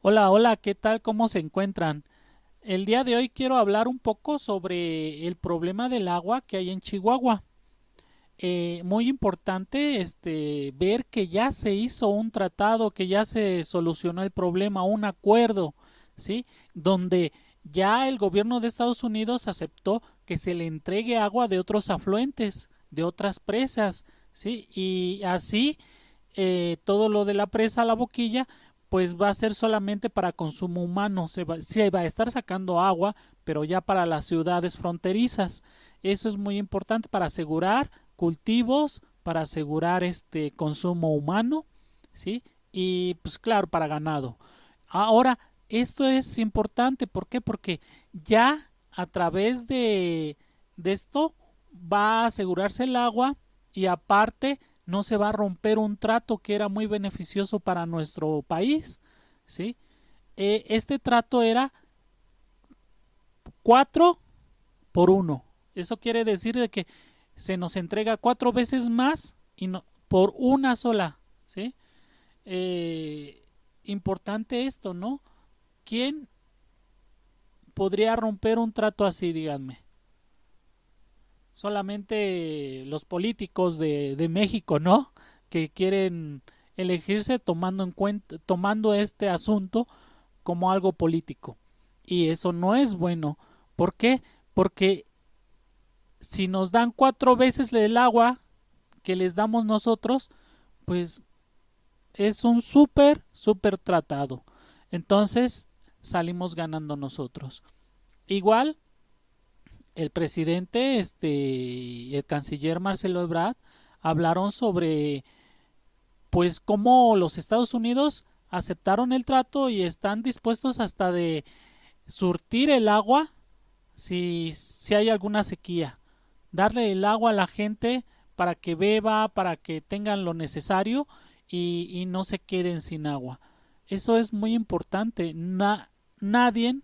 Hola, hola, ¿qué tal? ¿Cómo se encuentran? El día de hoy quiero hablar un poco sobre el problema del agua que hay en Chihuahua. Muy importante ver que ya se hizo un tratado, que ya se solucionó el problema, un acuerdo, ¿sí? Donde ya el gobierno de Estados Unidos aceptó que se le entregue agua de otros afluentes, de otras presas, ¿sí? Y así todo lo de la presa La Boquilla pues va a ser solamente para consumo humano, se va a estar sacando agua, pero ya para las ciudades fronterizas. Eso es muy importante para asegurar cultivos, para asegurar este consumo humano, ¿sí? Y pues claro, para ganado. Ahora, esto es importante, ¿por qué? Porque ya a través de esto va a asegurarse el agua y aparte no se va a romper un trato que era muy beneficioso para nuestro país, ¿sí? Este trato era 4 por uno. Eso quiere decir de que se nos entrega 4 veces más y no, por una sola, ¿sí? Eh, Importante esto, ¿no? ¿Quién podría romper un trato así, díganme? Solamente los políticos de México, ¿no? Que quieren elegirse tomando en cuenta, tomando este asunto como algo político. Y eso no es bueno. ¿Por qué? Porque si nos dan 4 veces el agua que les damos nosotros, pues es un súper tratado. Entonces salimos ganando nosotros. Igual el presidente y el canciller Marcelo Ebrard hablaron sobre pues cómo los Estados Unidos aceptaron el trato y están dispuestos hasta de surtir el agua si hay alguna sequía, darle el agua a la gente para que beba, para que tengan lo necesario y no se queden sin agua. Eso es muy importante. Nadie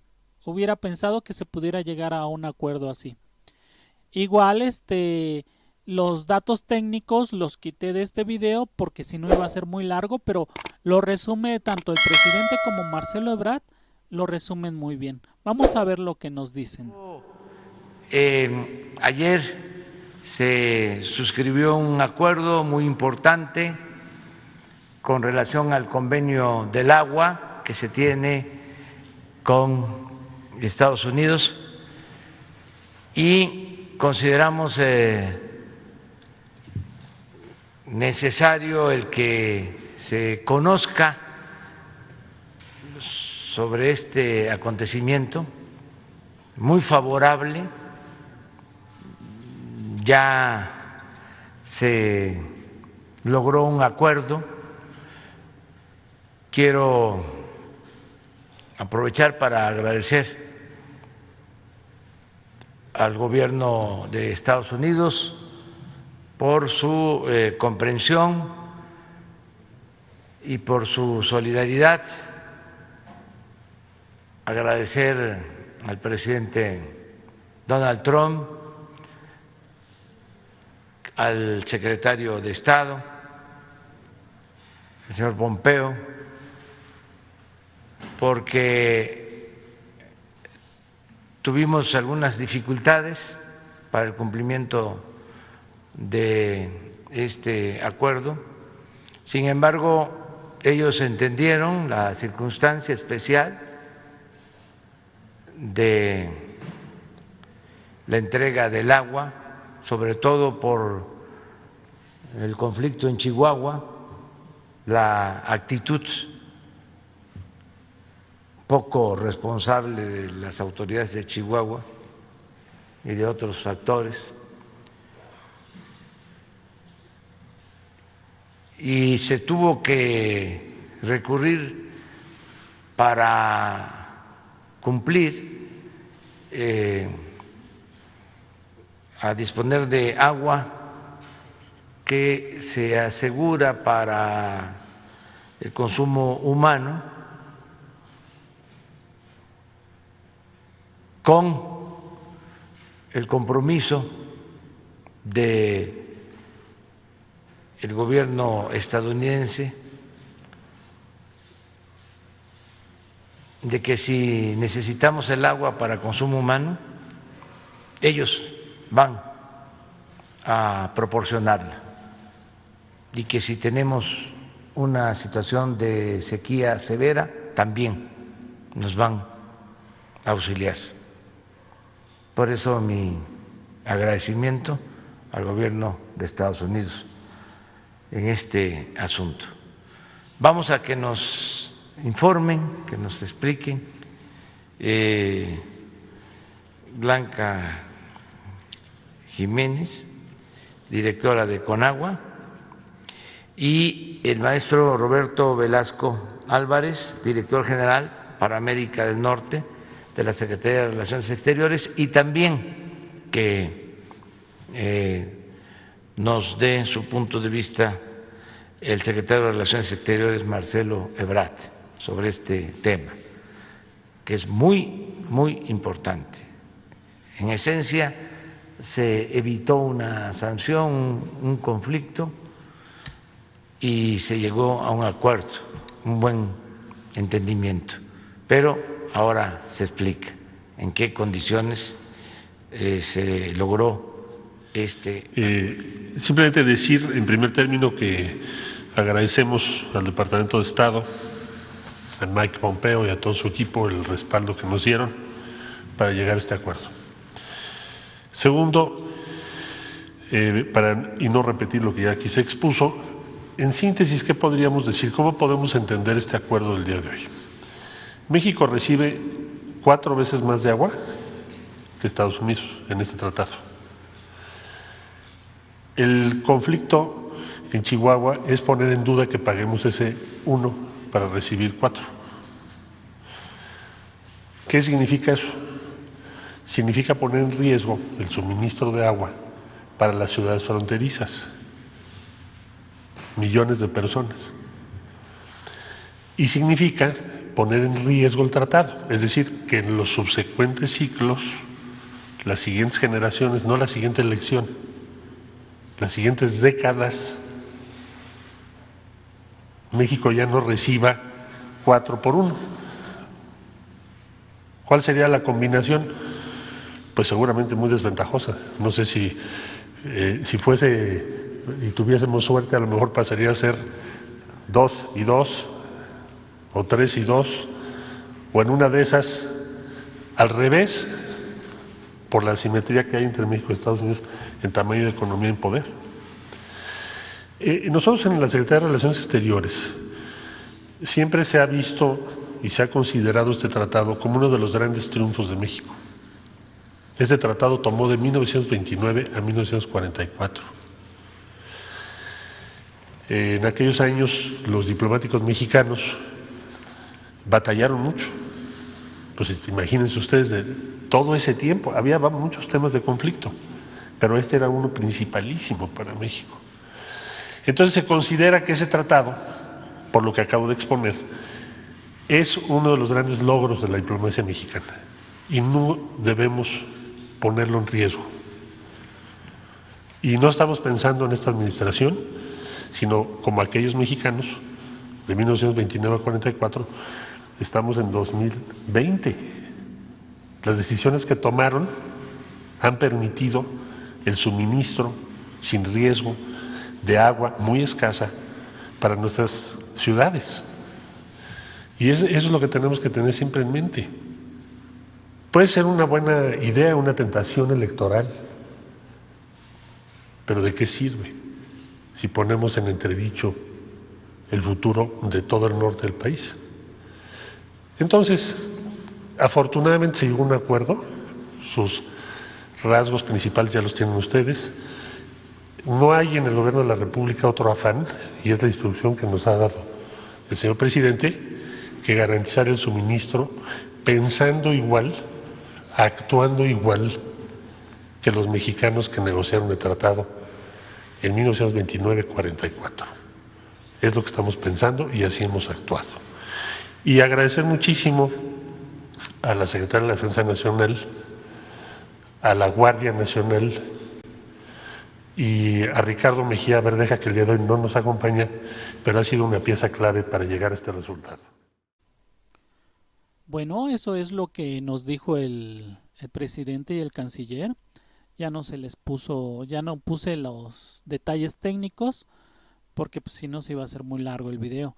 hubiera pensado que se pudiera llegar a un acuerdo así. Igual, los datos técnicos los quité de este video porque si no iba a ser muy largo, pero lo resume tanto el presidente como Marcelo Ebrard, lo resumen muy bien. Vamos a ver lo que nos dicen. Ayer se suscribió un acuerdo muy importante con relación al convenio del agua que se tiene con Estados Unidos y consideramos necesario el que se conozca sobre este acontecimiento muy favorable. Ya se logró un acuerdo. Quiero aprovechar para agradecer al gobierno de Estados Unidos por su comprensión y por su solidaridad. Agradecer al presidente Donald Trump, al secretario de Estado, el señor Pompeo, porque tuvimos algunas dificultades para el cumplimiento de este acuerdo. Sin embargo, ellos entendieron la circunstancia especial de la entrega del agua, sobre todo por el conflicto en Chihuahua, la actitud poco responsable de las autoridades de Chihuahua y de otros actores. Y se tuvo que recurrir para cumplir a disponer de agua que se asegura para el consumo humano con el compromiso de el gobierno estadounidense de que si necesitamos el agua para consumo humano, ellos van a proporcionarla, y que si tenemos una situación de sequía severa, también nos van a auxiliar. Por eso mi agradecimiento al gobierno de Estados Unidos en este asunto. Vamos a que nos informen, que nos expliquen. Blanca Jiménez, directora de Conagua, y el maestro Roberto Velasco Álvarez, director general para América del Norte de la Secretaría de Relaciones Exteriores, y también que nos dé su punto de vista el secretario de Relaciones Exteriores, Marcelo Ebrard, sobre este tema, que es muy, muy importante. En esencia, se evitó una sanción, un conflicto, y se llegó a un acuerdo, un buen entendimiento. Pero ahora se explica en qué condiciones se logró Simplemente decir en primer término que agradecemos al Departamento de Estado, a Mike Pompeo y a todo su equipo el respaldo que nos dieron para llegar a este acuerdo. Segundo, y no repetir lo que ya aquí se expuso, en síntesis, ¿qué podríamos decir? ¿Cómo podemos entender este acuerdo del día de hoy? México recibe 4 veces más de agua que Estados Unidos en este tratado. El conflicto en Chihuahua es poner en duda que paguemos ese 1 para recibir 4. ¿Qué significa eso? Significa poner en riesgo el suministro de agua para las ciudades fronterizas, millones de personas. Y significa poner en riesgo el tratado, es decir, que en los subsecuentes ciclos, las siguientes generaciones, no la siguiente elección, las siguientes décadas, México ya no reciba 4 por 1. ¿Cuál sería la combinación? Pues seguramente muy desventajosa. No sé si fuese y tuviésemos suerte, a lo mejor pasaría a ser 2 y 2 o 3 y 2, o en una de esas al revés, por la asimetría que hay entre México y Estados Unidos en tamaño de economía y en poder. Nosotros en la Secretaría de Relaciones Exteriores siempre se ha visto y se ha considerado este tratado como uno de los grandes triunfos de México. Este tratado tomó de 1929 a 1944. En aquellos años los diplomáticos mexicanos batallaron mucho. Pues imagínense ustedes, de todo ese tiempo había muchos temas de conflicto, pero este era uno principalísimo para México. Entonces se considera que ese tratado, por lo que acabo de exponer, es uno de los grandes logros de la diplomacia mexicana y no debemos ponerlo en riesgo. Y no estamos pensando en esta administración, sino como aquellos mexicanos de 1929 a 44, estamos en 2020. Las decisiones que tomaron han permitido el suministro sin riesgo de agua muy escasa para nuestras ciudades. Y eso es lo que tenemos que tener siempre en mente. Puede ser una buena idea, una tentación electoral, pero ¿de qué sirve si ponemos en entredicho el futuro de todo el norte del país? Entonces, afortunadamente se llegó a un acuerdo, sus rasgos principales ya los tienen ustedes. No hay en el gobierno de la República otro afán, y es la instrucción que nos ha dado el señor presidente, que garantizar el suministro pensando igual, actuando igual que los mexicanos que negociaron el tratado en 1929-44. Es lo que estamos pensando y así hemos actuado. Y agradecer muchísimo a la Secretaría de la Defensa Nacional, a la Guardia Nacional y a Ricardo Mejía Verdeja, que el día de hoy no nos acompaña, pero ha sido una pieza clave para llegar a este resultado. Bueno, eso es lo que nos dijo el presidente y el canciller. Ya no se les puso, ya no puse los detalles técnicos porque pues, si no se iba a hacer muy largo el video.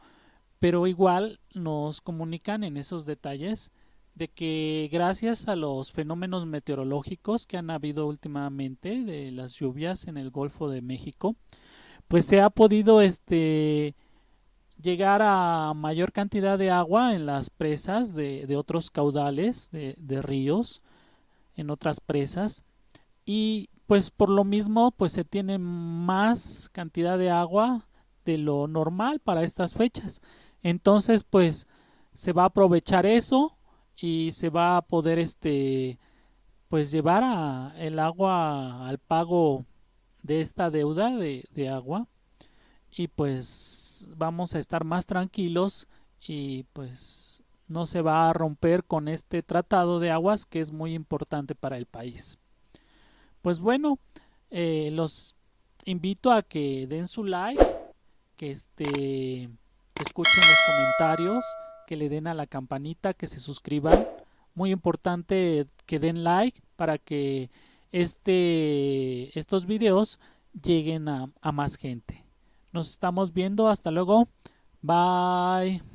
Pero igual nos comunican en esos detalles de que gracias a los fenómenos meteorológicos que han habido últimamente de las lluvias en el Golfo de México, pues se ha podido llegar a mayor cantidad de agua en las presas de otros caudales de ríos, en otras presas, y pues por lo mismo pues se tiene más cantidad de agua de lo normal para estas fechas. Entonces pues se va a aprovechar eso y se va a poder pues llevar el agua al pago de esta deuda de agua, y pues vamos a estar más tranquilos y pues no se va a romper con este tratado de aguas que es muy importante para el país. Pues bueno, los invito a que den su like, que que escuchen los comentarios, que le den a la campanita, que se suscriban. Muy importante que den like para que estos videos lleguen a más gente. Nos estamos viendo, hasta luego. Bye.